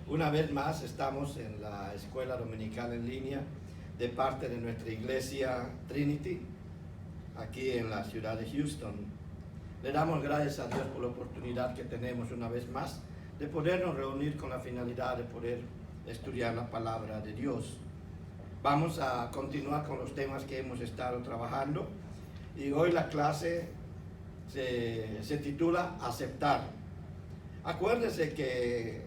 Una vez más estamos en la escuela dominical en línea de parte de nuestra iglesia Trinity, aquí en la ciudad de Houston. Le damos gracias a Dios por la oportunidad que tenemos una vez más de podernos reunir con la finalidad de poder estudiar la palabra de Dios. Vamos a continuar con los temas que hemos estado trabajando y hoy la clase se titula Aceptar. Acuérdese que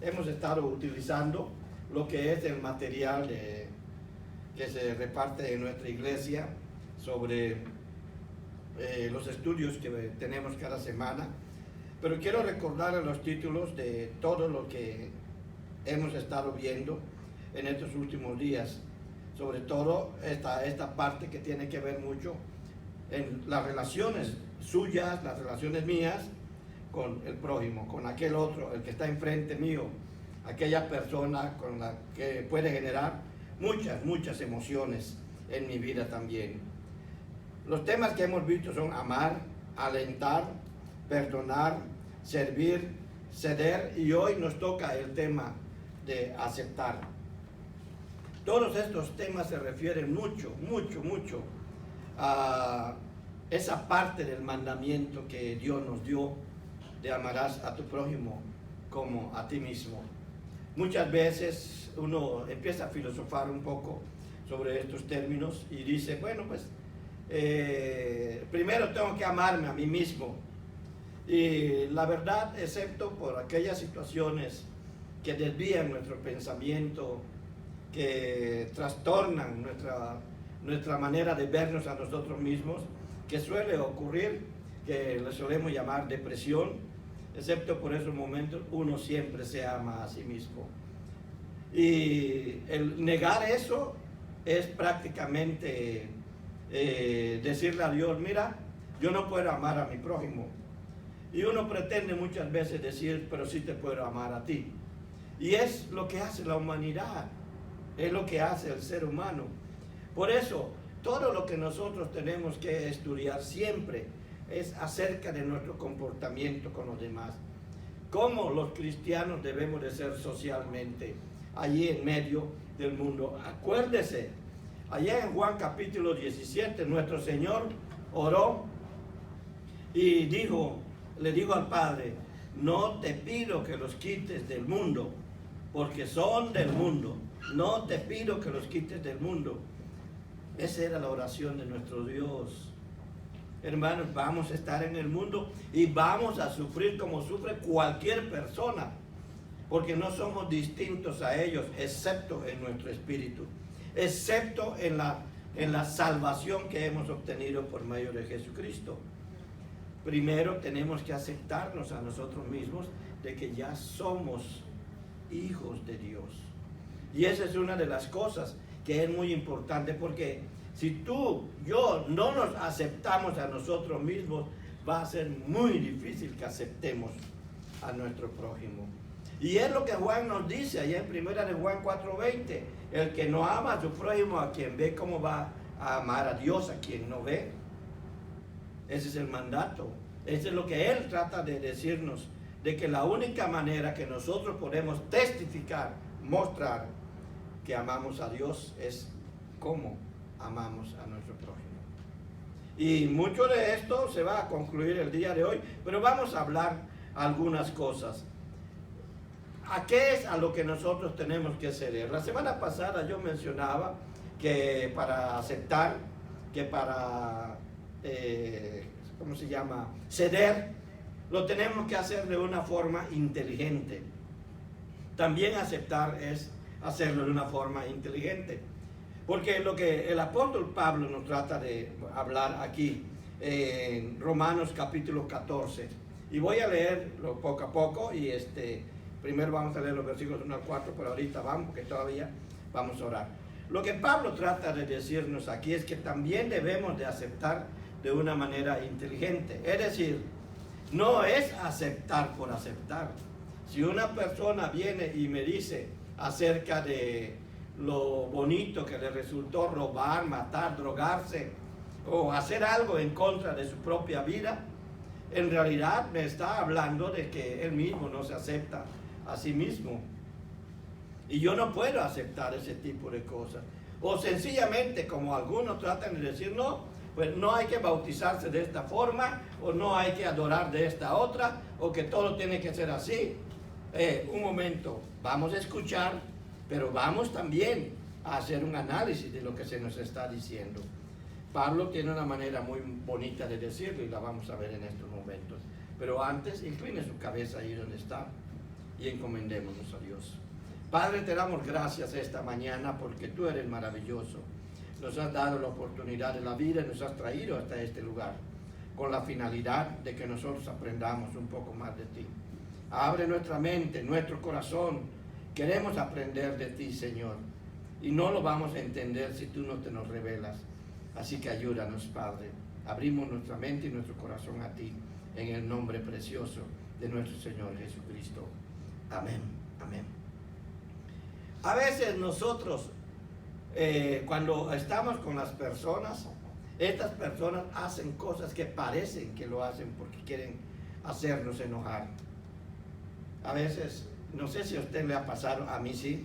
hemos estado utilizando lo que es el material que se reparte en nuestra iglesia sobre los estudios que tenemos cada semana, pero quiero recordarles los títulos de todo lo que hemos estado viendo en estos últimos días, sobre todo esta parte que tiene que ver mucho en las relaciones suyas, las relaciones mías con el prójimo, con aquel otro, el que está enfrente mío, aquella persona con la que puede generar muchas emociones en mi vida también. Los temas que hemos visto son amar, alentar, perdonar, servir, ceder, y hoy nos toca el tema de aceptar. Todos estos temas se refieren mucho a esa parte del mandamiento que Dios nos dio de amarás a tu prójimo como a ti mismo. Muchas veces uno empieza a filosofar un poco sobre estos términos y dice, bueno, pues primero tengo que amarme a mí mismo. Y la verdad, excepto por aquellas situaciones que desvían nuestro pensamiento, que trastornan nuestra manera de vernos a nosotros mismos, que suele ocurrir, que le solemos llamar depresión, excepto por esos momentos, uno siempre se ama a sí mismo. Y el negar eso es prácticamente decirle a Dios, mira, yo no puedo amar a mi prójimo. Y uno pretende muchas veces decir, pero sí te puedo amar a ti. Y es lo que hace la humanidad, es lo que hace el ser humano. Por eso, todo lo que nosotros tenemos que estudiar siempre es acerca de nuestro comportamiento con los demás. Cómo los cristianos debemos de ser socialmente allí en medio del mundo. Acuérdese, allá en Juan capítulo 17, nuestro Señor oró y le dijo al Padre, no te pido que los quites del mundo, porque son del mundo. No te pido que los quites del mundo. Esa era la oración de nuestro Dios. Hermanos, vamos a estar en el mundo y vamos a sufrir como sufre cualquier persona, porque no somos distintos a ellos, excepto en nuestro espíritu, excepto en la salvación que hemos obtenido por medio de Jesucristo. Primero tenemos que aceptarnos a nosotros mismos de que ya somos hijos de Dios. Y esa es una de las cosas que es muy importante, porque si yo no nos aceptamos a nosotros mismos, va a ser muy difícil que aceptemos a nuestro prójimo. Y es lo que Juan nos dice allá en 1 de Juan 4:20, el que no ama a su prójimo, a quien ve, ¿cómo va a amar a Dios a quien no ve? Ese es el mandato. Ese es lo que Él trata de decirnos, de que la única manera que nosotros podemos testificar, mostrar que amamos a Dios es cómo amamos a nuestro prójimo. Y mucho de esto se va a concluir el día de hoy, pero vamos a hablar algunas cosas. ¿A qué es a lo que nosotros tenemos que ceder? La semana pasada yo mencionaba que para aceptar, que para ceder, lo tenemos que hacer de una forma inteligente. También aceptar es hacerlo de una forma inteligente. Porque lo que el apóstol Pablo nos trata de hablar aquí en Romanos capítulo 14. Y voy a leerlo poco a poco y primero vamos a leer los versículos 1 al 4, pero ahorita vamos, porque todavía vamos a orar. Lo que Pablo trata de decirnos aquí es que también debemos de aceptar de una manera inteligente. Es decir, no es aceptar por aceptar. Si una persona viene y me dice acerca de lo bonito que le resultó robar, matar, drogarse o hacer algo en contra de su propia vida, en realidad me está hablando de que él mismo no se acepta a sí mismo. Y yo no puedo aceptar ese tipo de cosas. O sencillamente, como algunos tratan de decir, no, pues no hay que bautizarse de esta forma, o no hay que adorar de esta otra, o que todo tiene que ser así. Un momento, vamos a escuchar, pero vamos también a hacer un análisis de lo que se nos está diciendo. Pablo tiene una manera muy bonita de decirlo y la vamos a ver en estos momentos. Pero antes, incline su cabeza ahí donde está y encomendémonos a Dios. Padre, te damos gracias esta mañana porque tú eres maravilloso. Nos has dado la oportunidad de la vida y nos has traído hasta este lugar con la finalidad de que nosotros aprendamos un poco más de ti. Abre nuestra mente, nuestro corazón. Queremos aprender de ti, Señor. Y no lo vamos a entender si tú no te nos revelas. Así que ayúdanos, Padre. Abrimos nuestra mente y nuestro corazón a ti, en el nombre precioso de nuestro Señor Jesucristo. Amén. Amén. A veces nosotros, cuando estamos con las personas, estas personas hacen cosas que parecen que lo hacen porque quieren hacernos enojar. A veces, no sé si a usted le ha pasado, a mí sí.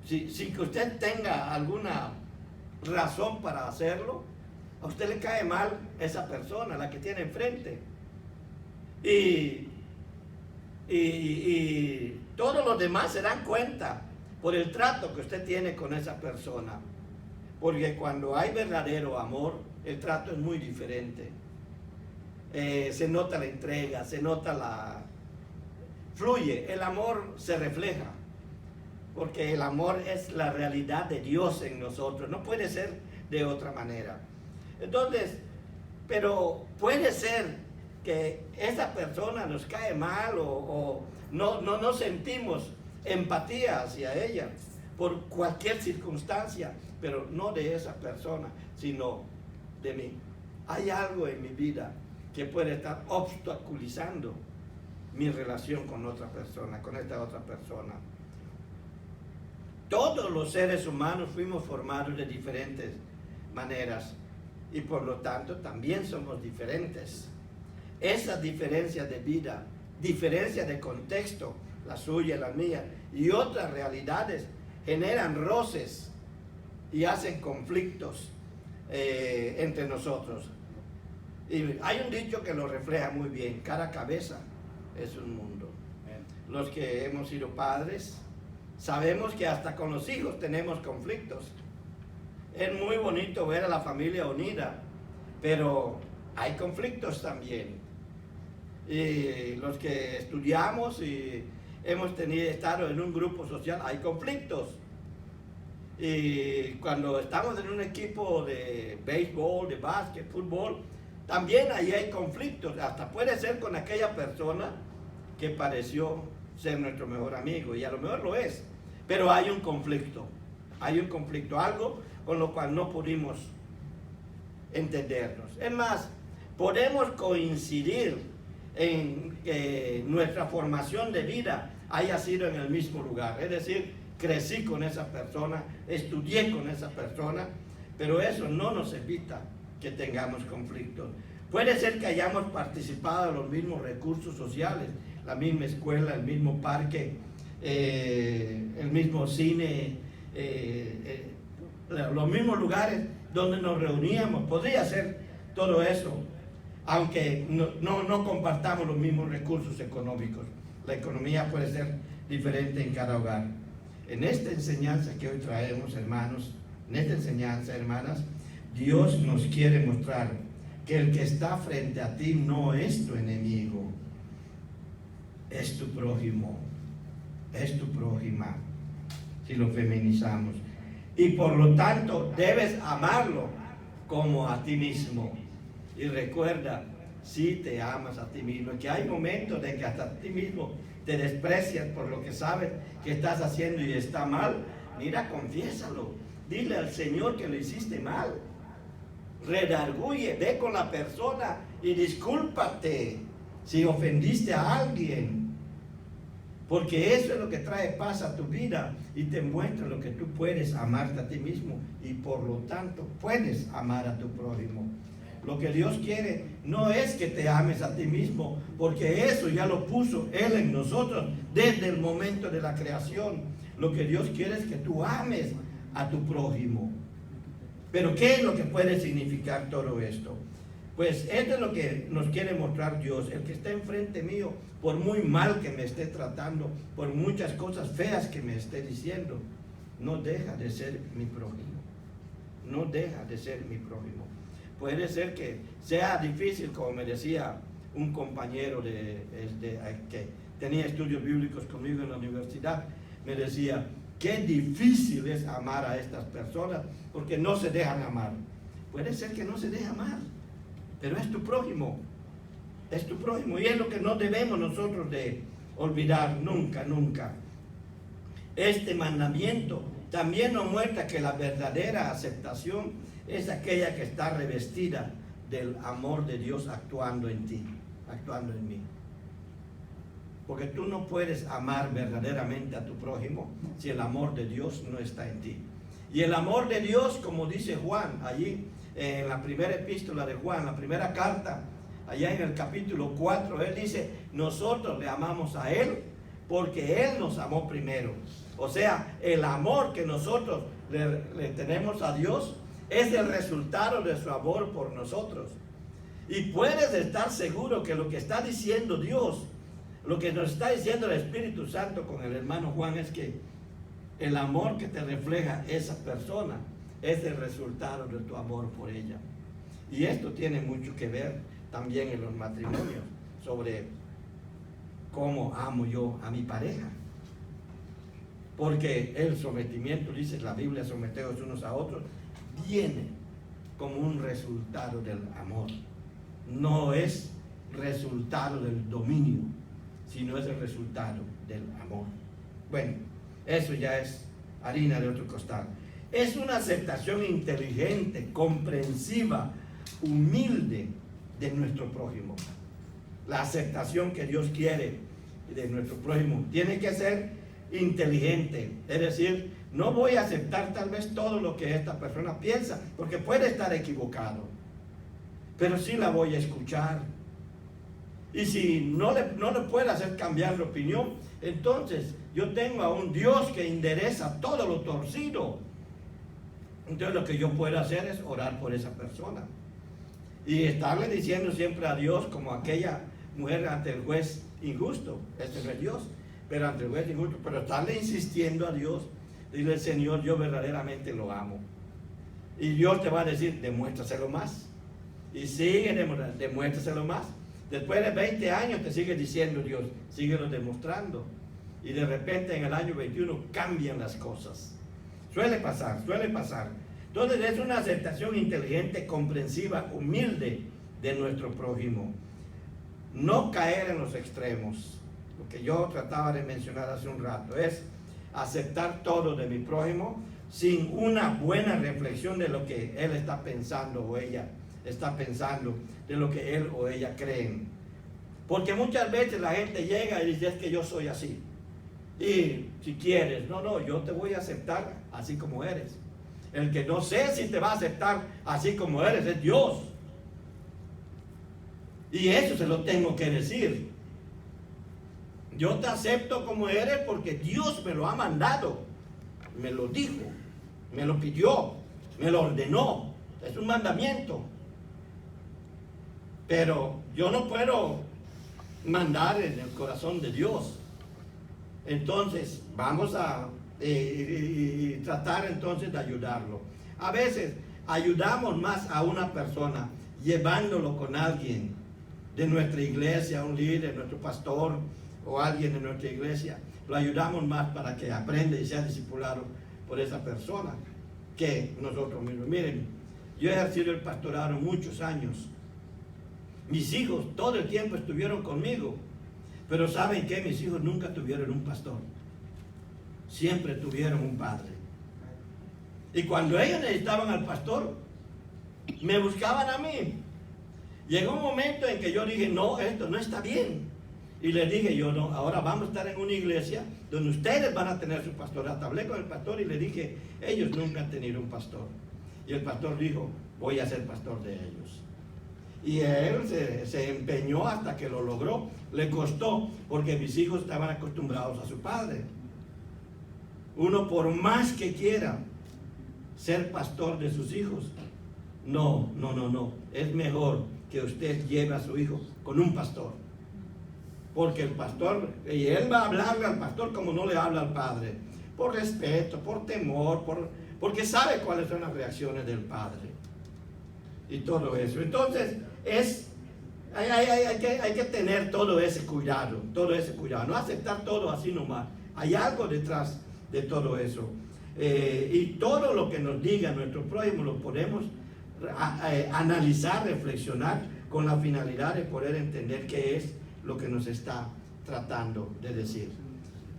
Sin que usted tenga alguna razón para hacerlo, a usted le cae mal esa persona, la que tiene enfrente. Y todos los demás se dan cuenta por el trato que usted tiene con esa persona. Porque cuando hay verdadero amor, el trato es muy diferente. Se nota la entrega, se nota fluye, el amor se refleja. Porque el amor es la realidad de Dios en nosotros, no puede ser de otra manera. Entonces, pero puede ser que esa persona nos cae mal o no sentimos empatía hacia ella por cualquier circunstancia, pero no de esa persona, sino de mí. Hay algo en mi vida que puede estar obstaculizando mi relación con otra persona, con esta otra persona. Todos los seres humanos fuimos formados de diferentes maneras y por lo tanto también somos diferentes. Esas diferencias de vida, diferencias de contexto, la suya, la mía y otras realidades generan roces y hacen conflictos entre nosotros. Y hay un dicho que lo refleja muy bien: cada cabeza es un mundo. Los que hemos sido padres sabemos que hasta con los hijos tenemos conflictos. Es muy bonito ver a la familia unida, pero hay conflictos también. Y los que estudiamos y hemos estado en un grupo social, hay conflictos. Y cuando estamos en un equipo de béisbol, de básquet, fútbol, también ahí hay conflictos. Hasta puede ser con aquella persona que pareció ser nuestro mejor amigo, y a lo mejor lo es, pero hay un conflicto, algo con lo cual no pudimos entendernos. Es más, podemos coincidir en que nuestra formación de vida haya sido en el mismo lugar, es decir, crecí con esa persona, estudié con esa persona, pero eso no nos evita que tengamos conflictos. Puede ser que hayamos participado en los mismos recursos sociales, la misma escuela, el mismo parque, el mismo cine, los mismos lugares donde nos reuníamos. Podría ser todo eso, aunque no compartamos los mismos recursos económicos. La economía puede ser diferente en cada hogar. En esta enseñanza que hoy traemos, hermanos, en esta enseñanza, hermanas, Dios nos quiere mostrar que el que está frente a ti no es tu enemigo, es tu prójimo, es tu prójima, si lo feminizamos. Y por lo tanto debes amarlo como a ti mismo. Y recuerda, si te amas a ti mismo, que hay momentos de que hasta a ti mismo te desprecias por lo que sabes que estás haciendo y está mal. Mira, confiésalo, dile al Señor que lo hiciste mal, redarguye, ve con la persona y discúlpate si ofendiste a alguien, porque eso es lo que trae paz a tu vida y te muestra lo que tú puedes amarte a ti mismo y por lo tanto puedes amar a tu prójimo. Lo que Dios quiere no es que te ames a ti mismo, porque eso ya lo puso Él en nosotros desde el momento de la creación. Lo que Dios quiere es que tú ames a tu prójimo. Pero ¿qué es lo que puede significar todo esto? Pues esto es lo que nos quiere mostrar Dios. El que está enfrente mío, por muy mal que me esté tratando, por muchas cosas feas que me esté diciendo, no deja de ser mi prójimo. No deja de ser mi prójimo. Puede ser que sea difícil, como me decía un compañero que tenía estudios bíblicos conmigo en la universidad, me decía, qué difícil es amar a estas personas porque no se dejan amar. Puede ser que no se deje amar, pero es tu prójimo, es tu prójimo, y es lo que no debemos nosotros de olvidar nunca, nunca. Este mandamiento también nos muestra que la verdadera aceptación es aquella que está revestida del amor de Dios actuando en ti, actuando en mí. Porque tú no puedes amar verdaderamente a tu prójimo si el amor de Dios no está en ti. Y el amor de Dios, como dice Juan allí en la primera epístola de Juan, la primera carta, allá en el capítulo 4, él dice, nosotros le amamos a Él porque Él nos amó primero. O sea, el amor que nosotros le tenemos a Dios es el resultado de su amor por nosotros. Y puedes estar seguro que lo que está diciendo Dios, lo que nos está diciendo el Espíritu Santo con el hermano Juan, es que el amor que te refleja esa persona es el resultado de tu amor por ella. Y esto tiene mucho que ver también en los matrimonios, sobre cómo amo yo a mi pareja. Porque el sometimiento, dice la Biblia, someteos unos a otros, viene como un resultado del amor. No es resultado del dominio, sino es el resultado del amor. Bueno, eso ya es harina de otro costal. Es una aceptación inteligente, comprensiva, humilde de nuestro prójimo. La aceptación que Dios quiere de nuestro prójimo tiene que ser inteligente, es decir, no voy a aceptar tal vez todo lo que esta persona piensa, porque puede estar equivocado, pero sí la voy a escuchar. Y si no le puedo hacer cambiar de opinión, entonces yo tengo a un Dios que endereza todo lo torcido. Entonces lo que yo puedo hacer es orar por esa persona y estarle diciendo siempre a Dios, como aquella mujer ante el juez injusto. Este no es Dios, pero ante el juez injusto, pero estarle insistiendo a Dios, dile, Señor, yo verdaderamente lo amo. Y Dios te va a decir, demuéstraselo más. Y sigue demuéstraselo más. Después de 20 años te sigue diciendo Dios, síguelo demostrando. Y de repente en el año 21 cambian las cosas. Suele pasar, suele pasar. Entonces es una aceptación inteligente, comprensiva, humilde de nuestro prójimo. No caer en los extremos. Lo que yo trataba de mencionar hace un rato es aceptar todo de mi prójimo sin una buena reflexión de lo que él está pensando o ella está pensando, de lo que él o ella creen. Porque muchas veces la gente llega y dice, es que yo soy así. Y si quieres, no, yo te voy a aceptar así como eres. El que no sé si te va a aceptar así como eres es Dios. Y eso se lo tengo que decir. Yo te acepto como eres porque Dios me lo ha mandado, me lo dijo, me lo pidió, me lo ordenó. Es un mandamiento. Pero yo no puedo mandar en el corazón de Dios. Entonces vamos a tratar entonces de ayudarlo. A veces ayudamos más a una persona llevándolo con alguien de nuestra iglesia, un líder, nuestro pastor o alguien de nuestra iglesia. Lo ayudamos más para que aprenda y sea discipulado por esa persona que nosotros mismos. Miren, yo he ejercido el pastorado muchos años. Mis hijos todo el tiempo estuvieron conmigo, pero ¿saben qué? Mis hijos nunca tuvieron un pastor, siempre tuvieron un padre. Y cuando ellos necesitaban al pastor, me buscaban a mí. Llegó un momento en que yo dije, no, esto no está bien. Y les dije yo, no, ahora vamos a estar en una iglesia donde ustedes van a tener su pastorato. Hablé con el pastor y le dije, ellos nunca han tenido un pastor. Y el pastor dijo, voy a ser pastor de ellos. Y él se empeñó hasta que lo logró. Le costó, porque mis hijos estaban acostumbrados a su padre. Uno, por más que quiera ser pastor de sus hijos, no. Es mejor que usted lleve a su hijo con un pastor. Porque el pastor, y él va a hablarle al pastor como no le habla al padre. Por respeto, por temor, porque sabe cuáles son las reacciones del padre. Y todo eso. Entonces, hay que tener todo ese cuidado. No aceptar todo así nomás. Hay algo detrás de todo eso. Y todo lo que nos diga nuestro prójimo lo podemos analizar, reflexionar con la finalidad de poder entender qué es lo que nos está tratando de decir.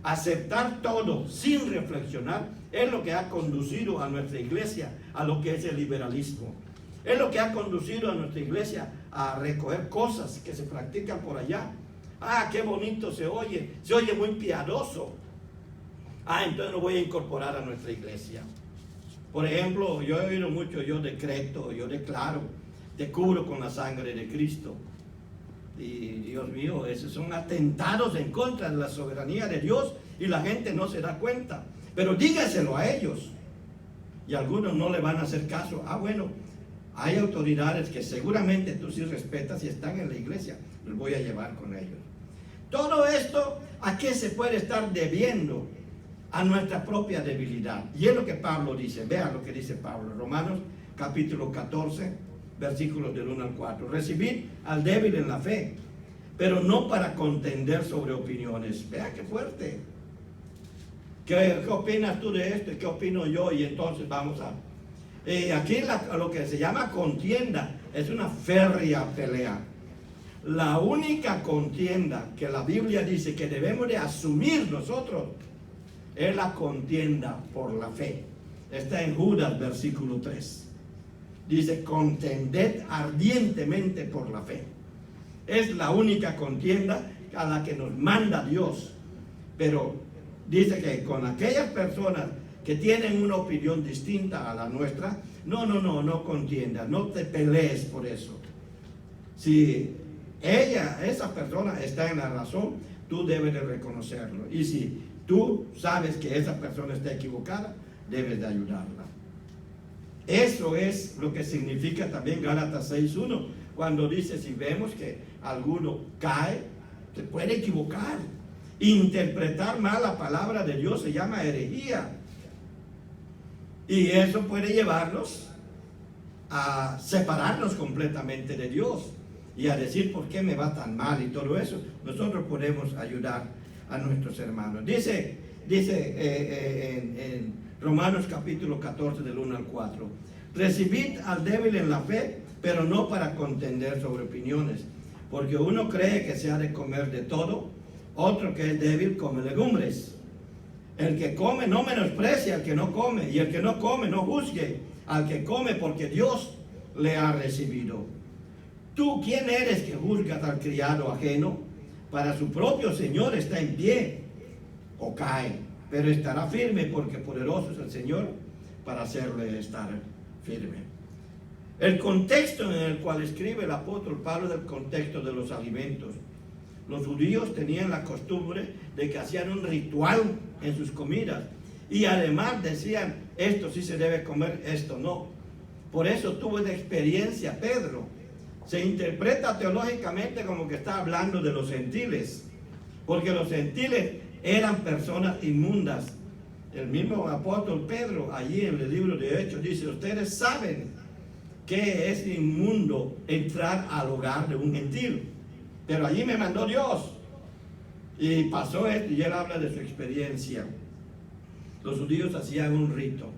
Aceptar todo sin reflexionar es lo que ha conducido a nuestra iglesia a lo que es el liberalismo. Es lo que ha conducido a nuestra iglesia a recoger cosas que se practican por allá. Qué bonito se oye muy piadoso. Entonces lo voy a incorporar a nuestra iglesia. Por ejemplo, yo he oído mucho, yo decreto, yo declaro, te cubro con la sangre de Cristo. Y Dios mío, esos son atentados en contra de la soberanía de Dios y la gente no se da cuenta. Pero dígaselo a ellos. Y algunos no le van a hacer caso. Bueno, hay autoridades que seguramente tú sí respetas y están en la iglesia. Los voy a llevar con ellos. Todo esto, ¿a qué se puede estar debiendo? A nuestra propia debilidad. Y es lo que Pablo dice. Vean lo que dice Pablo. Romanos capítulo 14, versículos del 1 al 4. Recibid al débil en la fe, pero no para contender sobre opiniones. Vean qué fuerte. ¿Qué opinas tú de esto? ¿Y qué opino yo? Y entonces vamos a... aquí lo que se llama contienda es una férrea pelea. La única contienda que la Biblia dice que debemos de asumir nosotros es la contienda por la fe. Está en Judas, versículo 3. Dice, contended ardientemente por la fe. Es la única contienda a la que nos manda Dios. Pero dice que con aquellas personas que tienen una opinión distinta a la nuestra, no contiendas, no te pelees por eso. Si esa persona está en la razón, tú debes de reconocerlo. Y si tú sabes que esa persona está equivocada, debes de ayudarla. Eso es lo que significa también Gálatas 6:1, cuando dice, si vemos que alguno cae, se puede equivocar. Interpretar mal la palabra de Dios se llama herejía. Y eso puede llevarnos a separarnos completamente de Dios y a decir, ¿por qué me va tan mal? Y todo eso, nosotros podemos ayudar a nuestros hermanos. Dice en Romanos capítulo 14 del 1 al 4, recibid al débil en la fe, pero no para contender sobre opiniones, porque uno cree que se ha de comer de todo, otro que es débil come legumbres. El que come no menosprecia al que no come, y el que no come no juzgue al que come, porque Dios le ha recibido. ¿Tú quién eres que juzgas al criado ajeno? Para su propio Señor está en pie o cae, pero estará firme, porque poderoso es el Señor para hacerle estar firme. El contexto en el cual escribe el apóstol Pablo es el contexto de los alimentos. Los judíos tenían la costumbre de que hacían un ritual en sus comidas y además decían, esto sí se debe comer, esto no. Por eso tuvo esa experiencia Pedro. Se interpreta teológicamente como que está hablando de los gentiles, porque los gentiles eran personas inmundas. El mismo apóstol Pedro, allí en el libro de Hechos, dice, ustedes saben que es inmundo entrar al hogar de un gentil, pero allí me mandó Dios. Y pasó esto, y él habla de su experiencia. Los judíos hacían un rito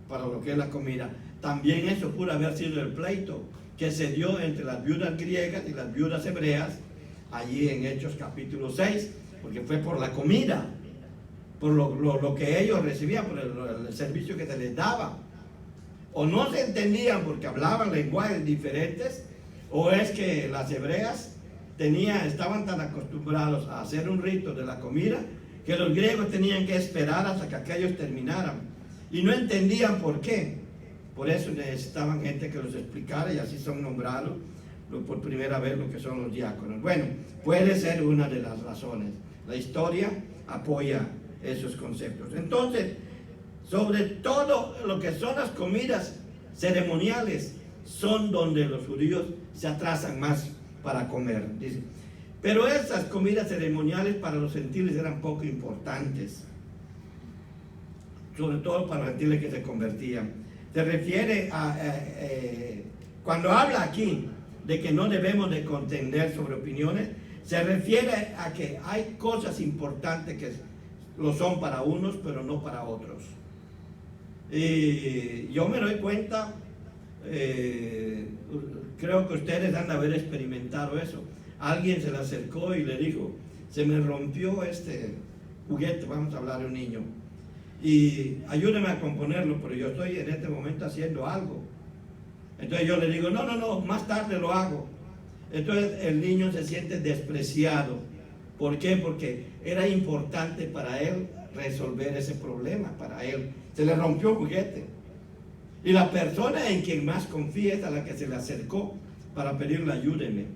para lo que es la comida. También eso pudo haber sido el pleito que se dio entre las viudas griegas y las viudas hebreas, allí en Hechos capítulo 6, porque fue por la comida, por lo que ellos recibían, por el servicio que se les daba. O no se entendían porque hablaban lenguajes diferentes, o es que las hebreas estaban tan acostumbrados a hacer un rito de la comida, que los griegos tenían que esperar hasta que aquellos terminaran, y no entendían por qué. Por eso necesitaban gente que los explicara, y así son nombrados por primera vez lo que son los diáconos. Bueno, puede ser una de las razones. La historia apoya esos conceptos. Entonces, sobre todo lo que son las comidas ceremoniales, son donde los judíos se atrasan más para comer, dice. Pero esas comidas ceremoniales para los gentiles eran poco importantes, sobre todo para los gentiles que se convertían. Se refiere a, cuando habla aquí de que no debemos de contender sobre opiniones, se refiere a que hay cosas importantes que lo son para unos, pero no para otros. Y yo me doy cuenta, creo que ustedes han de haber experimentado eso. Alguien se le acercó y le dijo, se me rompió este juguete, vamos a hablar de un niño, y ayúdeme a componerlo, pero yo estoy en este momento haciendo algo. Entonces yo le digo, no, más tarde lo hago. Entonces el niño se siente despreciado. ¿Por qué? Porque era importante para él resolver ese problema, para él. Se le rompió el juguete. Y la persona en quien más confía es a la que se le acercó para pedirle ayúdeme.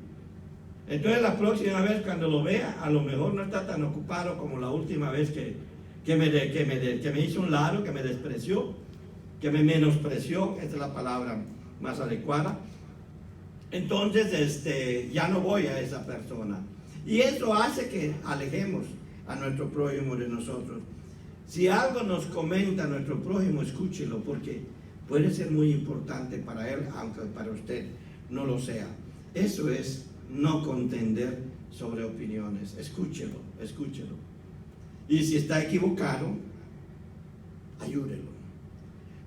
Entonces la próxima vez cuando lo vea, a lo mejor no está tan ocupado como la última vez que me hizo un lado, que me despreció, que me menospreció, esta es la palabra más adecuada. Entonces ya no voy a esa persona. Y eso hace que alejemos a nuestro prójimo de nosotros. Si algo nos comenta nuestro prójimo, escúchelo, porque puede ser muy importante para él, aunque para usted no lo sea. Eso es no contender sobre opiniones. Escúchelo. Y si está equivocado, ayúdelo.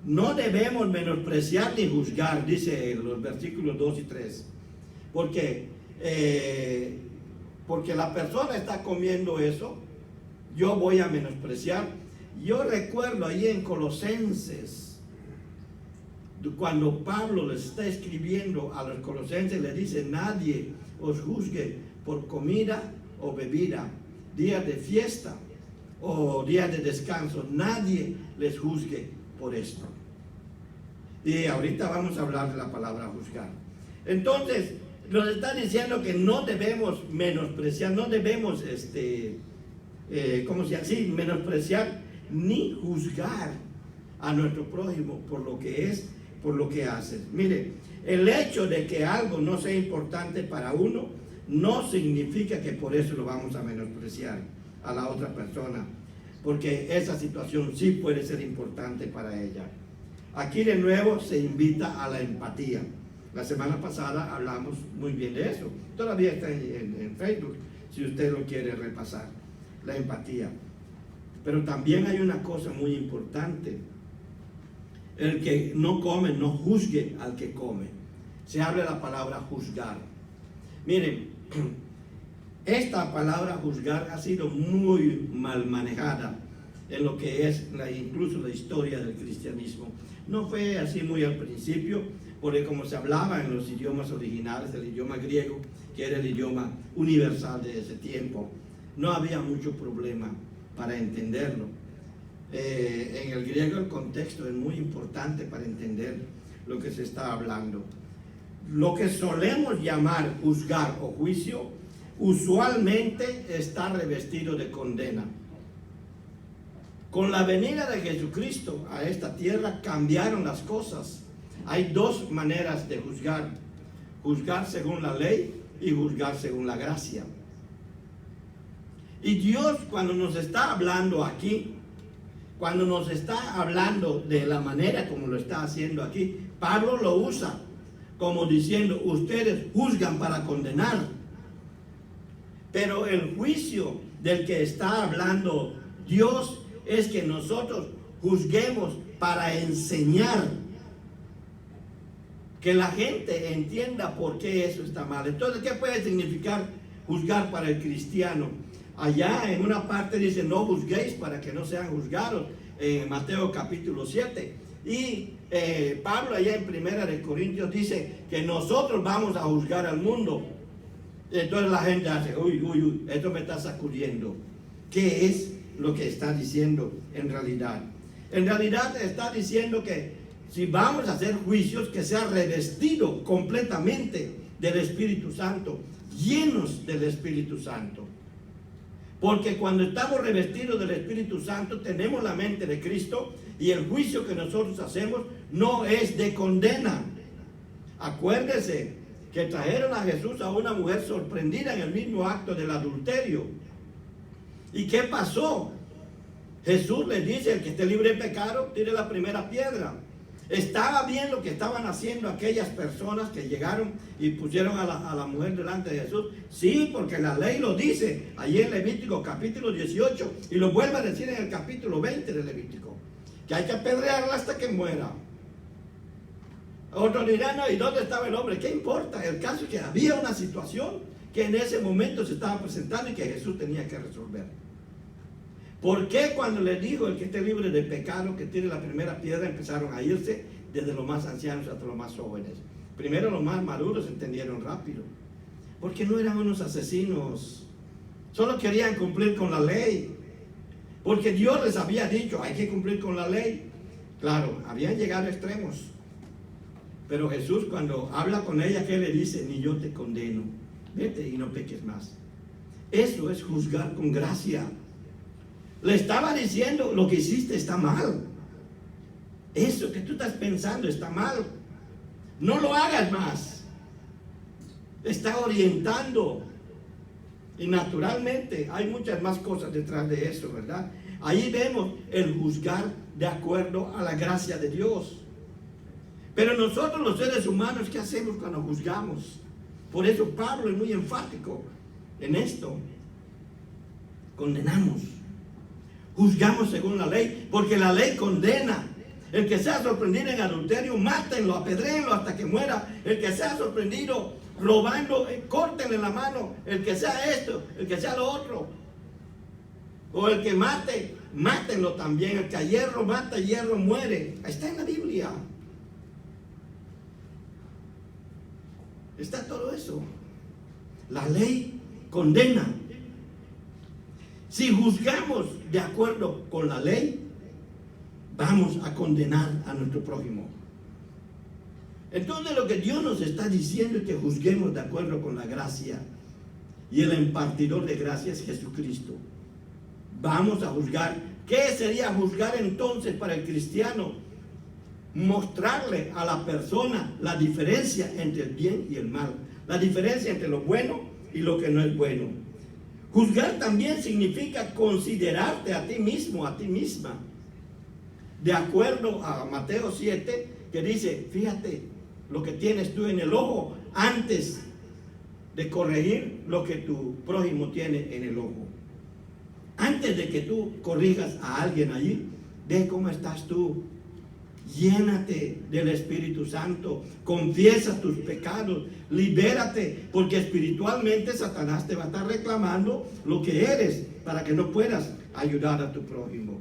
No debemos menospreciar ni juzgar, dice los versículos 2 y 3. Porque la persona está comiendo eso, yo voy a menospreciar. Yo recuerdo ahí en Colosenses, cuando Pablo les está escribiendo a los colosenses, le dice, nadie os juzgue por comida o bebida, días de fiesta o días de descanso, nadie les juzgue por esto. Y ahorita vamos a hablar de la palabra juzgar. Entonces, nos está diciendo que no debemos menospreciar, no debemos, menospreciar ni juzgar a nuestro prójimo por lo que es, por lo que hace. Mire, el hecho de que algo no sea importante para uno, no significa que por eso lo vamos a menospreciar a la otra persona, porque esa situación sí puede ser importante para ella. Aquí de nuevo se invita a la empatía. La semana pasada hablamos muy bien de eso. Todavía está en Facebook, si usted lo quiere repasar. La empatía. Pero también hay una cosa muy importante. El que no come, no juzgue al que come. Se habla de la palabra juzgar. Miren, esta palabra juzgar ha sido muy mal manejada en lo que es incluso la historia del cristianismo. No fue así muy al principio, porque como se hablaba en los idiomas originales, el idioma griego, que era el idioma universal de ese tiempo, no había mucho problema para entenderlo. En el griego el contexto es muy importante para entender lo que se está hablando. Lo que solemos llamar juzgar o juicio, usualmente está revestido de condena. Con la venida de Jesucristo a esta tierra cambiaron las cosas. Hay dos maneras de juzgar: juzgar según la ley y juzgar según la gracia. Y Dios, cuando nos está hablando aquí, cuando nos está hablando de la manera como lo está haciendo aquí, Pablo lo usa como diciendo, ustedes juzgan para condenar. Pero el juicio del que está hablando Dios es que nosotros juzguemos para enseñar, que la gente entienda por qué eso está mal. Entonces, ¿qué puede significar juzgar para el cristiano? Allá en una parte dice, no juzguéis para que no sean juzgados, en Mateo capítulo 7. Y Pablo allá en 1 Corintios dice que nosotros vamos a juzgar al mundo. Entonces la gente hace, uy, esto me está sacudiendo. ¿Qué es lo que está diciendo en realidad? En realidad está diciendo que si vamos a hacer juicios, que sea revestido completamente del Espíritu Santo, llenos del Espíritu Santo. Porque cuando estamos revestidos del Espíritu Santo, tenemos la mente de Cristo y el juicio que nosotros hacemos no es de condena. Acuérdese que trajeron a Jesús a una mujer sorprendida en el mismo acto del adulterio. ¿Y qué pasó? Jesús les dice: el que esté libre de pecado, tire la primera piedra. ¿Estaba bien lo que estaban haciendo aquellas personas que llegaron y pusieron a la mujer delante de Jesús? Sí, porque la ley lo dice allí en Levítico capítulo 18 y lo vuelve a decir en el capítulo 20 de Levítico, que hay que apedrearla hasta que muera. Otros dirán: no, ¿y dónde estaba el hombre? ¿Qué importa? El caso es que había una situación que en ese momento se estaba presentando y que Jesús tenía que resolver. ¿Por qué cuando les dijo el que esté libre de pecado, que tire la primera piedra, empezaron a irse desde los más ancianos hasta los más jóvenes? Primero los más maduros entendieron rápido, porque no eran unos asesinos, solo querían cumplir con la ley, porque Dios les había dicho: hay que cumplir con la ley. Claro, habían llegado a extremos, pero Jesús, cuando habla con ella, ¿qué le dice? Ni yo te condeno, vete y no peques más. Eso es juzgar con gracia. Le estaba diciendo: lo que hiciste está mal. Eso que tú estás pensando está mal. No lo hagas más. Está orientando. Y naturalmente hay muchas más cosas detrás de eso, ¿verdad? Ahí vemos el juzgar de acuerdo a la gracia de Dios. Pero nosotros los seres humanos, ¿qué hacemos cuando juzgamos? Por eso Pablo es muy enfático en esto. Condenamos. Juzgamos según la ley, porque la ley condena. El que sea sorprendido en adulterio, mátenlo, apedréenlo hasta que muera. El que sea sorprendido robando, córtenle la mano. El que sea esto, el que sea lo otro. O el que mate, mátenlo también. El que a hierro mata, hierro muere. Ahí está en la Biblia. Está todo eso. La ley condena. Si juzgamos de acuerdo con la ley, vamos a condenar a nuestro prójimo. Entonces lo que Dios nos está diciendo es que juzguemos de acuerdo con la gracia. Y el impartidor de gracia es Jesucristo. Vamos a juzgar. ¿Qué sería juzgar entonces para el cristiano? Mostrarle a la persona la diferencia entre el bien y el mal. La diferencia entre lo bueno y lo que no es bueno. Juzgar también significa considerarte a ti mismo, a ti misma. De acuerdo a Mateo 7, que dice: fíjate lo que tienes tú en el ojo antes de corregir lo que tu prójimo tiene en el ojo. Antes de que tú corrijas a alguien allí, ve cómo estás tú. Llénate del Espíritu Santo, confiesa tus pecados, libérate, porque espiritualmente Satanás te va a estar reclamando lo que eres para que no puedas ayudar a tu prójimo.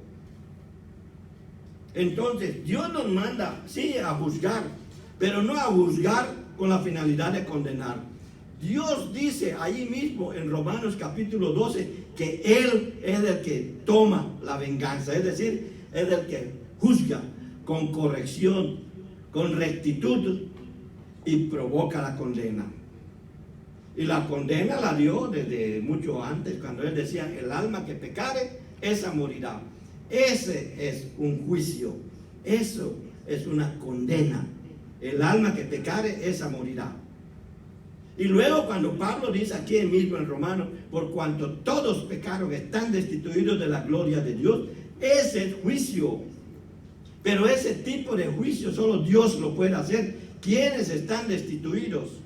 Entonces Dios nos manda, sí, a juzgar, pero no a juzgar con la finalidad de condenar. Dios dice ahí mismo en Romanos capítulo 12 que Él es el que toma la venganza, es decir, es el que juzga con corrección, con rectitud, y provoca la condena. Y la condena la dio desde mucho antes, cuando Él decía: el alma que pecare, esa morirá. Ese es un juicio, eso es una condena. El alma que pecare, esa morirá. Y luego cuando Pablo dice aquí mismo en Romanos: por cuanto todos pecaron, están destituidos de la gloria de Dios. Ese es juicio. Pero ese tipo de juicio solo Dios lo puede hacer. ¿Quiénes están destituidos?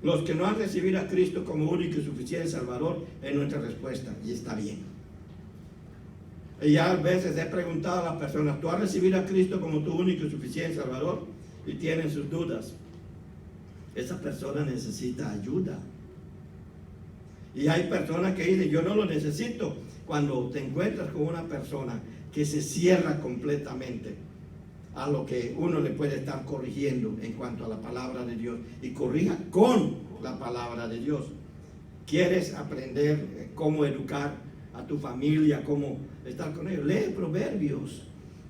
Los que no han recibido a Cristo como único y suficiente Salvador, es nuestra respuesta. Y está bien. Y ya a veces he preguntado a las personas: ¿tú has recibido a Cristo como tu único y suficiente Salvador? Y tienen sus dudas. Esa persona necesita ayuda. Y hay personas que dicen: yo no lo necesito. Cuando te encuentras con una persona que se cierra completamente a lo que uno le puede estar corrigiendo en cuanto a la palabra de Dios, y corrija con la palabra de Dios. ¿Quieres aprender cómo educar a tu familia, cómo estar con ellos? Lee Proverbios.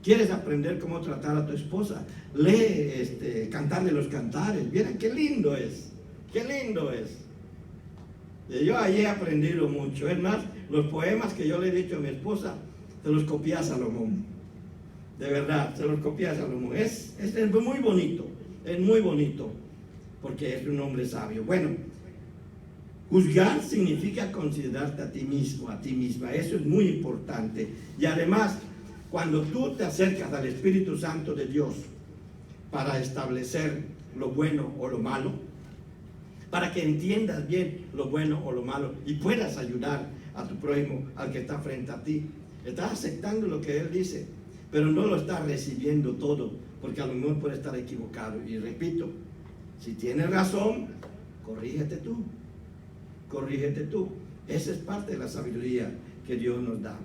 ¿Quieres aprender cómo tratar a tu esposa? Lee Cantar de los Cantares. Miren qué lindo es. Qué lindo es. Yo allí he aprendido mucho. Es más, los poemas que yo le he dicho a mi esposa, se los copié a Salomón. De verdad, se los copié a Salomón. Es muy bonito, es muy bonito, porque es un hombre sabio. Bueno, juzgar significa considerarte a ti mismo, a ti misma. Eso es muy importante. Y además, cuando tú te acercas al Espíritu Santo de Dios para establecer lo bueno o lo malo, para que entiendas bien lo bueno o lo malo y puedas ayudar a tu prójimo, al que está frente a ti, estás aceptando lo que Él dice, pero no lo estás recibiendo todo, porque a lo mejor puede estar equivocado. Y repito, si tienes razón, corrígete tú. Corrígete tú. Esa es parte de la sabiduría que Dios nos da.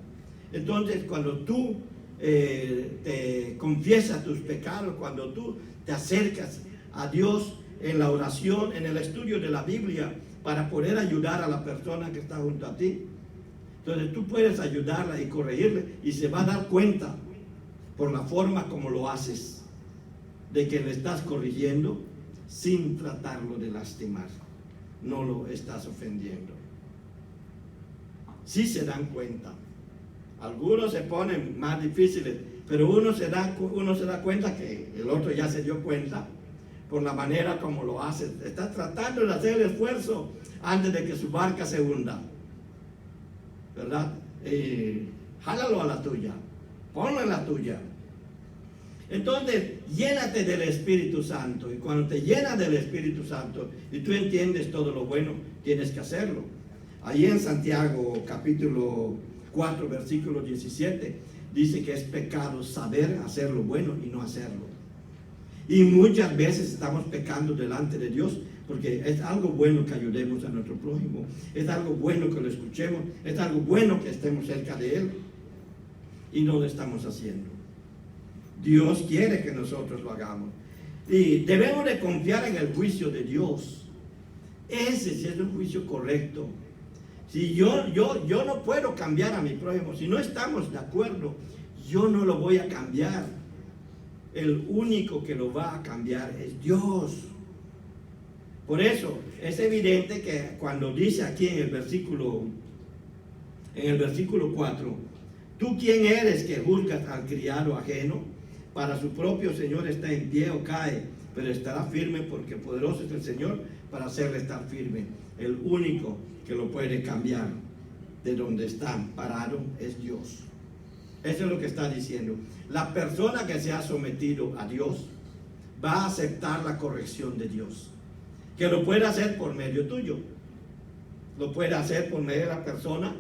Entonces, cuando tú te confiesas tus pecados, cuando tú te acercas a Dios en la oración, en el estudio de la Biblia, para poder ayudar a la persona que está junto a ti, entonces tú puedes ayudarla y corregirle, y se va a dar cuenta por la forma como lo haces, de que le estás corrigiendo sin tratarlo de lastimar. No lo estás ofendiendo. Sí se dan cuenta. Algunos se ponen más difíciles, pero uno se da cuenta que el otro ya se dio cuenta por la manera como lo hace. Está tratando de hacer el esfuerzo antes de que su barca se hunda, ¿verdad? Jálalo a la tuya, ponlo en la tuya. Entonces, llénate del Espíritu Santo, y cuando te llenas del Espíritu Santo y tú entiendes todo lo bueno, tienes que hacerlo. Ahí en Santiago capítulo 4 versículo 17 dice que es pecado saber hacer lo bueno y no hacerlo. Y muchas veces estamos pecando delante de Dios, porque es algo bueno que ayudemos a nuestro prójimo, es algo bueno que lo escuchemos, es algo bueno que estemos cerca de Él, y no lo estamos haciendo. Dios quiere que nosotros lo hagamos, y debemos de confiar en el juicio de Dios. Ese sí es un juicio correcto. Si yo no puedo cambiar a mi prójimo, si no estamos de acuerdo, yo no lo voy a cambiar. El único que lo va a cambiar es Dios. Por eso es evidente que cuando dice aquí en el versículo 4, ¿tú quién eres que juzgas al criado ajeno? Para su propio Señor está en pie o cae, pero estará firme, porque poderoso es el Señor para hacerle estar firme. El único que lo puede cambiar de donde está parado es Dios. Eso es lo que está diciendo. La persona que se ha sometido a Dios va a aceptar la corrección de Dios, que lo puede hacer por medio tuyo, lo puede hacer por medio de la persona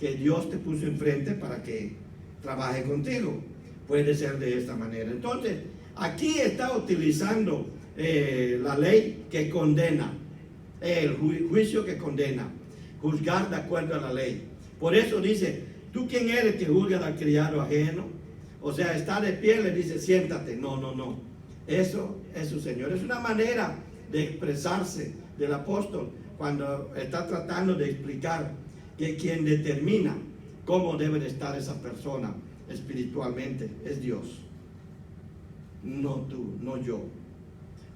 que Dios te puso enfrente para que trabaje contigo. Puede ser de esta manera. Entonces, aquí está utilizando la ley que condena, el juicio que condena, juzgar de acuerdo a la ley. Por eso dice, ¿tú quién eres que juzgas al criado ajeno? O sea, está de pie, le dice, siéntate. No. Eso es su Señor. Es una manera de expresarse del apóstol cuando está tratando de explicar que quien determina cómo debe de estar esa persona espiritualmente es Dios, no tú, no yo.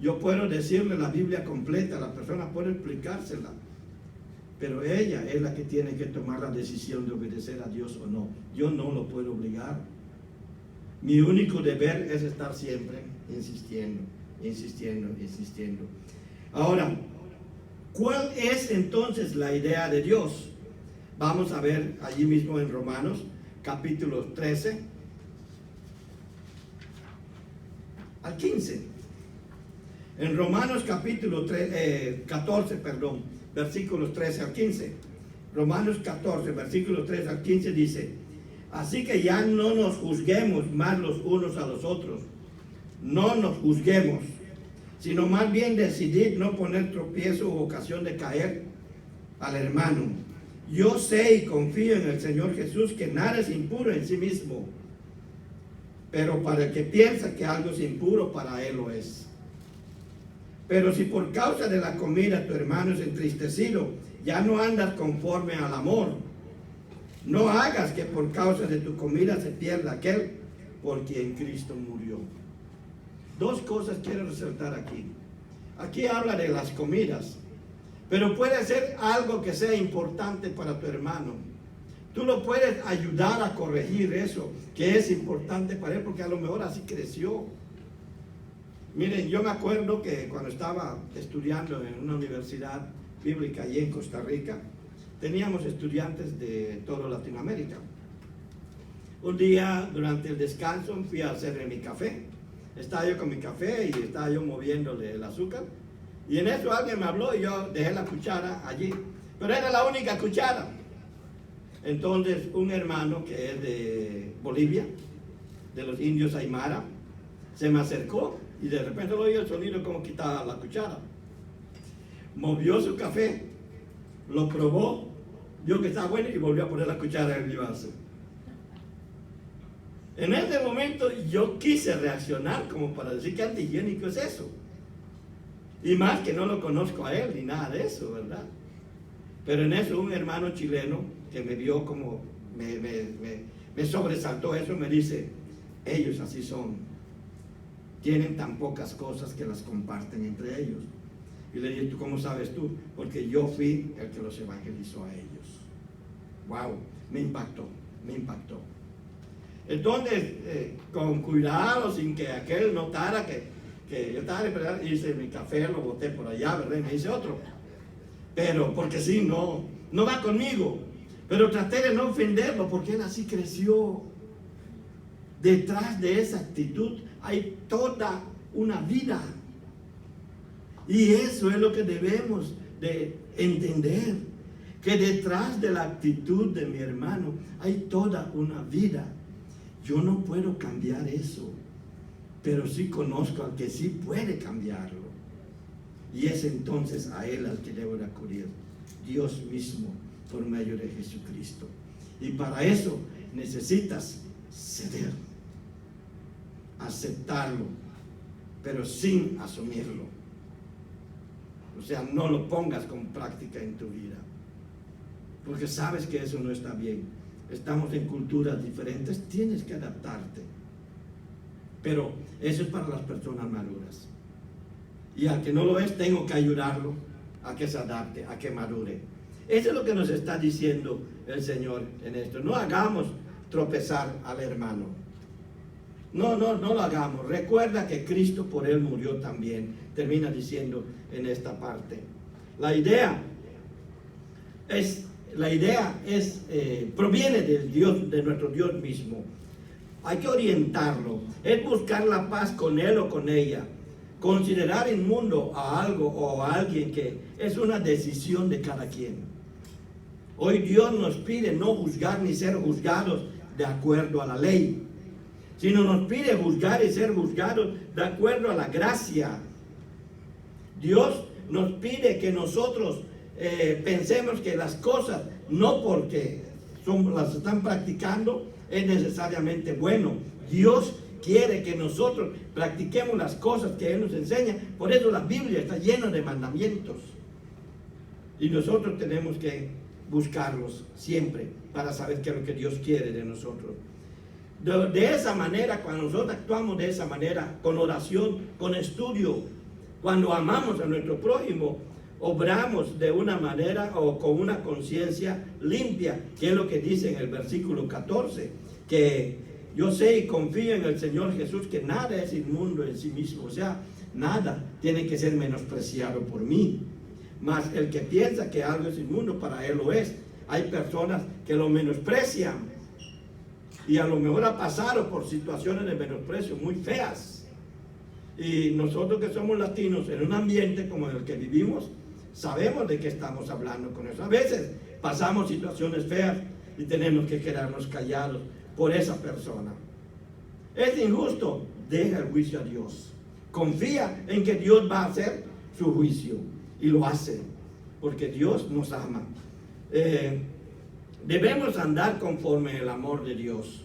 Yo puedo decirle la Biblia completa, la persona puede explicársela, pero ella es la que tiene que tomar la decisión de obedecer a Dios o no. Yo no lo puedo obligar. Mi único deber es estar siempre insistiendo. Ahora, ¿cuál es entonces la idea de Dios? Vamos a ver allí mismo en Romanos capítulo 13 al 15. En Romanos capítulo 14, versículos 13 al 15. Romanos 14, versículos 13 al 15 dice: así que ya no nos juzguemos más los unos a los otros. No nos juzguemos, sino más bien decidid no poner tropiezo u ocasión de caer al hermano. Yo sé y confío en el Señor Jesús que nada es impuro en sí mismo, pero para el que piensa que algo es impuro, para él lo es. Pero si por causa de la comida tu hermano es entristecido, ya no andas conforme al amor. No hagas que por causa de tu comida se pierda aquel por quien Cristo murió. Dos cosas quiero resaltar aquí. Aquí habla de las comidas. pero puede ser algo que sea importante para tu hermano. Tú lo puedes ayudar a corregir eso que es importante para él, porque a lo mejor así creció. Miren, yo me acuerdo que cuando estaba estudiando en una universidad bíblica allí en Costa Rica, teníamos estudiantes de toda Latinoamérica. Un día, durante el descanso, fui a hacer mi café. Estaba yo con mi café y estaba yo moviéndole el azúcar. Y en eso alguien me habló y yo dejé la cuchara allí. Pero era la única cuchara. Entonces, un hermano que es de Bolivia, de los indios Aymara, se me acercó y de repente lo oí el sonido como quitaba la cuchara. Movió su café, lo probó, vio que estaba bueno y volvió a poner la cuchara en mi vaso. En ese momento yo quise reaccionar como para decir que antihigiénico es eso. Y más que no lo conozco a él ni nada de eso, ¿verdad? Pero en eso un hermano chileno que me vio como, me sobresaltó eso, me dice, ellos así son. Tienen tan pocas cosas que las comparten entre ellos. Y le dije, ¿tú cómo sabes tú? Porque yo fui el que los evangelizó a ellos. Wow, me impactó. Entonces, con cuidado, sin que aquel notara que yo estaba esperando, hice mi café, lo boté por allá, ¿verdad? Y me hice otro. Pero, porque sí, no va conmigo. Pero traté de no ofenderlo, porque él así creció. Detrás de esa actitud hay toda una vida. Y eso es lo que debemos de entender, que detrás de la actitud de mi hermano hay toda una vida. Yo no puedo cambiar eso, pero sí conozco al que sí puede cambiarlo. Y es entonces a él al que debo de acudir, Dios mismo, por medio de Jesucristo. Y para eso necesitas ceder, aceptarlo, pero sin asumirlo. O sea, no lo pongas con práctica en tu vida, porque sabes que eso no está bien. Estamos en culturas diferentes, tienes que adaptarte. Pero eso es para las personas maduras. Y al que no lo es, tengo que ayudarlo a que se adapte, a que madure. Eso es lo que nos está diciendo el Señor en esto. No hagamos tropezar al hermano. No lo hagamos. Recuerda que Cristo por él murió también. Termina diciendo en esta parte. La idea proviene del Dios, de nuestro Dios mismo. Hay que orientarlo. Es buscar la paz con él o con ella. Considerar inmundo a algo o a alguien que es una decisión de cada quien. Hoy Dios nos pide no juzgar ni ser juzgados de acuerdo a la ley, sino nos pide juzgar y ser juzgados de acuerdo a la gracia. Dios nos pide que nosotros pensemos que las cosas, no porque las están practicando, es necesariamente bueno. Dios quiere que nosotros practiquemos las cosas que Él nos enseña. Por eso la Biblia está llena de mandamientos. Y nosotros tenemos que buscarlos siempre para saber qué es lo que Dios quiere de nosotros. De esa manera, cuando nosotros actuamos de esa manera, con oración, con estudio, cuando amamos a nuestro prójimo, obramos de una manera o con una conciencia limpia, que es lo que dice en el versículo 14, que yo sé y confío en el Señor Jesús que nada es inmundo en sí mismo, o sea, nada tiene que ser menospreciado por mí. Mas el que piensa que algo es inmundo, para él lo es. Hay personas que lo menosprecian y a lo mejor ha pasado por situaciones de menosprecio muy feas. Y nosotros que somos latinos en un ambiente como el que vivimos, sabemos de qué estamos hablando con eso. A veces pasamos situaciones feas y tenemos que quedarnos callados por esa persona. Es injusto, deja el juicio a Dios. Confía en que Dios va a hacer su juicio y lo hace, porque Dios nos ama. Debemos andar conforme el amor de Dios.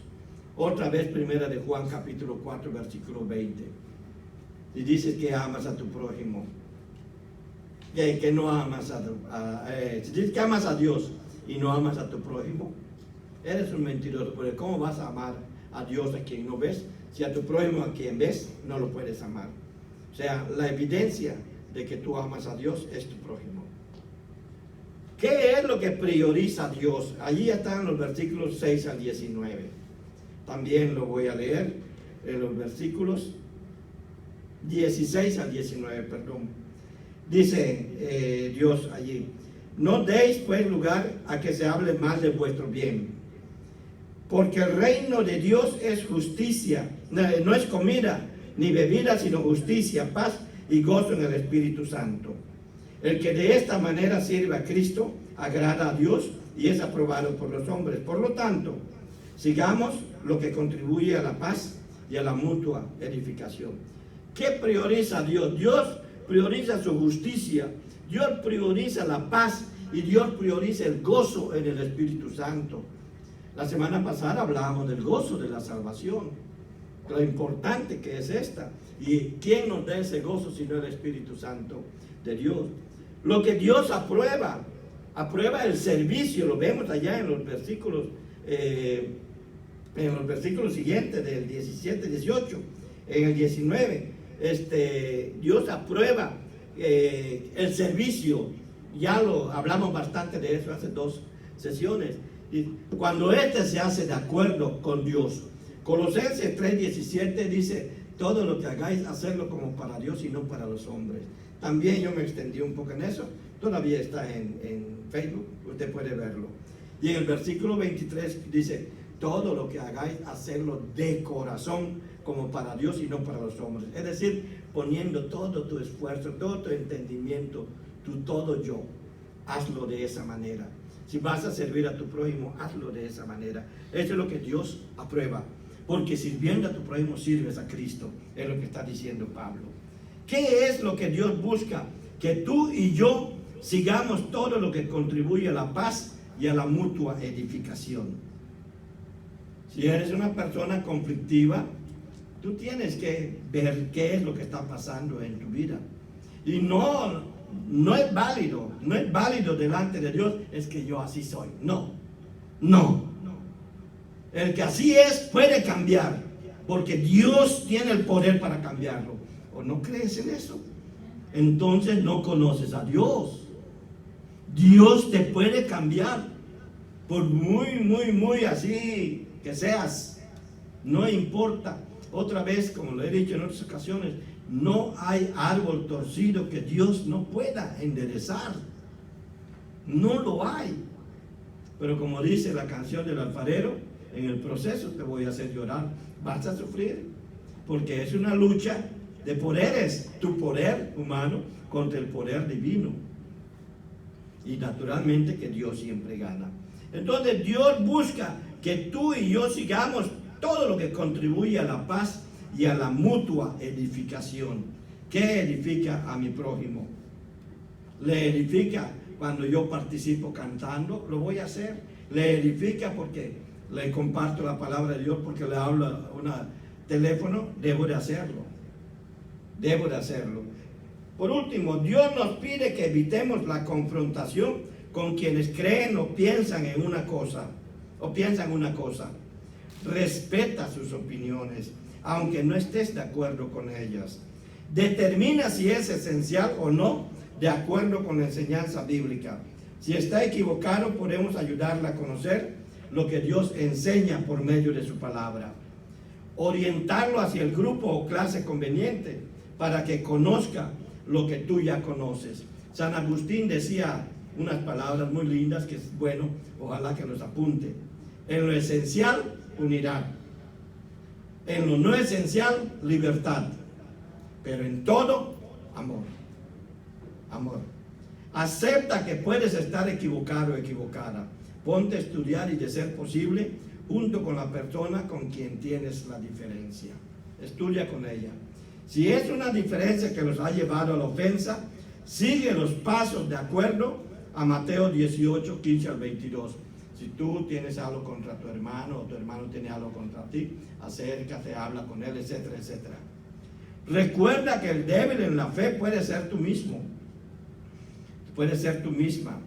Otra vez, primera de Juan capítulo 4 versículo 20. Y dices que amas a tu prójimo, que no amas si dices que amas a Dios y no amas a tu prójimo, eres un mentiroso, porque ¿cómo vas a amar a Dios a quien no ves? Si a tu prójimo a quien ves no lo puedes amar. O sea, la evidencia de que tú amas a Dios es tu prójimo. ¿Qué es lo que prioriza Dios? Allí están los versículos 6 al 19. También lo voy a leer en los versículos 16 al 19, perdón. Dice Dios allí: no deis pues lugar a que se hable mal de vuestro bien, porque el reino de Dios es justicia, no es comida ni bebida, sino justicia, paz y gozo en el Espíritu Santo. El que de esta manera sirve a Cristo agrada a Dios y es aprobado por los hombres. Por lo tanto, sigamos lo que contribuye a la paz y a la mutua edificación. ¿Qué prioriza Dios? Dios prioriza su justicia, Dios prioriza la paz y Dios prioriza el gozo en el Espíritu Santo. La semana pasada hablábamos del gozo de la salvación, lo importante que es esta. ¿Y quién nos da ese gozo sino el Espíritu Santo de Dios? Lo que Dios aprueba el servicio, lo vemos allá en los versículos siguientes, del 17, 18, en el 19, Dios aprueba el servicio. Ya lo hablamos bastante de eso hace 2 sesiones. Y cuando se hace de acuerdo con Dios. Colosenses 3:17 dice: todo lo que hagáis, hacerlo como para Dios y no para los hombres. También yo me extendí un poco en eso. Todavía está en Facebook, usted puede verlo. Y en el versículo 23 dice: todo lo que hagáis, hacerlo de corazón, como para Dios y no para los hombres. Es decir, poniendo todo tu esfuerzo, todo tu entendimiento, todo yo, hazlo de esa manera. Si vas a servir a tu prójimo, hazlo de esa manera. Eso es lo que Dios aprueba. Porque sirviendo a tu prójimo sirves a Cristo, es lo que está diciendo Pablo. ¿Qué es lo que Dios busca? Que tú y yo sigamos todo lo que contribuye a la paz y a la mutua edificación. Si eres una persona conflictiva, tú tienes que ver qué es lo que está pasando en tu vida. Y no es válido delante de Dios, es que yo así soy. No. El que así es puede cambiar, porque Dios tiene el poder para cambiarlo. ¿O no crees en eso? Entonces no conoces a Dios. Dios te puede cambiar, por muy así que seas. No importa. Otra vez, como lo he dicho en otras ocasiones, no hay árbol torcido que Dios no pueda enderezar. No lo hay. Pero como dice la canción del alfarero, en el proceso te voy a hacer llorar. Vas a sufrir, porque es una lucha de poderes, tu poder humano contra el poder divino. Y naturalmente que Dios siempre gana. Entonces Dios busca que tú y yo sigamos todo lo que contribuye a la paz y a la mutua edificación. ¿Qué edifica a mi prójimo? Le edifica cuando yo participo cantando, lo voy a hacer. Le edifica porque le comparto la palabra de Dios, porque le hablo un teléfono, debo de hacerlo. Por último, Dios nos pide que evitemos la confrontación con quienes creen o piensan en una cosa. Respeta sus opiniones, aunque no estés de acuerdo con ellas. Determina si es esencial o no, de acuerdo con la enseñanza bíblica. Si está equivocado, podemos ayudarle a conocer lo que Dios enseña por medio de su palabra. Orientarlo hacia el grupo o clase conveniente para que conozca lo que tú ya conoces. San Agustín decía unas palabras muy lindas que es bueno, ojalá que los apunte. En lo esencial, unidad. En lo no esencial, libertad. Pero en todo, amor. Acepta que puedes estar equivocado o equivocada. Ponte a estudiar y, de ser posible, junto con la persona con quien tienes la diferencia. Estudia con ella. Si es una diferencia que los ha llevado a la ofensa, sigue los pasos de acuerdo a Mateo 18, 15 al 22. Si tú tienes algo contra tu hermano o tu hermano tiene algo contra ti, acércate, habla con él, etcétera, etcétera. Recuerda que el débil en la fe puede ser tú mismo. Puede ser tú misma.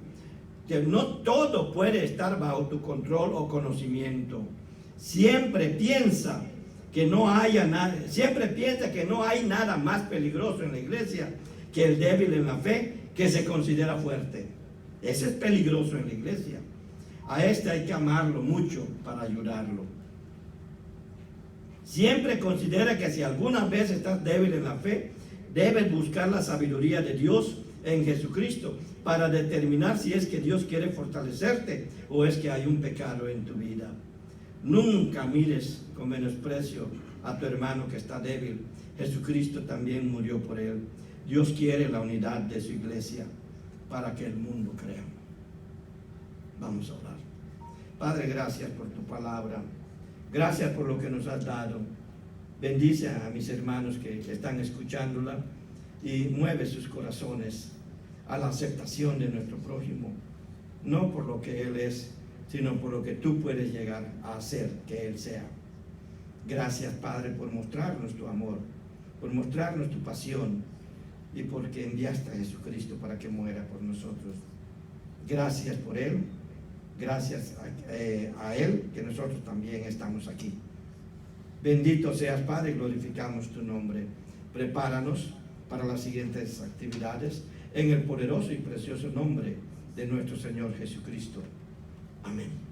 Que no todo puede estar bajo tu control o conocimiento. Siempre piensa que no hay nada más peligroso en la iglesia que el débil en la fe que se considera fuerte. Ese es peligroso en la iglesia. A este hay que amarlo mucho para ayudarlo. Siempre considera que si alguna vez estás débil en la fe, debes buscar la sabiduría de Dios en Jesucristo para determinar si es que Dios quiere fortalecerte o es que hay un pecado en tu vida. Nunca mires con menosprecio a tu hermano que está débil. Jesucristo también murió por él. Dios quiere la unidad de su iglesia para que el mundo crea. Vamos a orar. Padre, gracias por tu palabra. Gracias por lo que nos has dado. Bendice a mis hermanos que están escuchándola y mueve sus corazones a la aceptación de nuestro prójimo, no por lo que él es, sino por lo que tú puedes llegar a hacer que él sea. Gracias, Padre, por mostrarnos tu amor, por mostrarnos tu pasión y porque enviaste a Jesucristo para que muera por nosotros. Gracias por él, gracias a él que nosotros también estamos aquí. Bendito seas, Padre, glorificamos tu nombre. Prepáranos para las siguientes actividades en el poderoso y precioso nombre de nuestro Señor Jesucristo. Amén.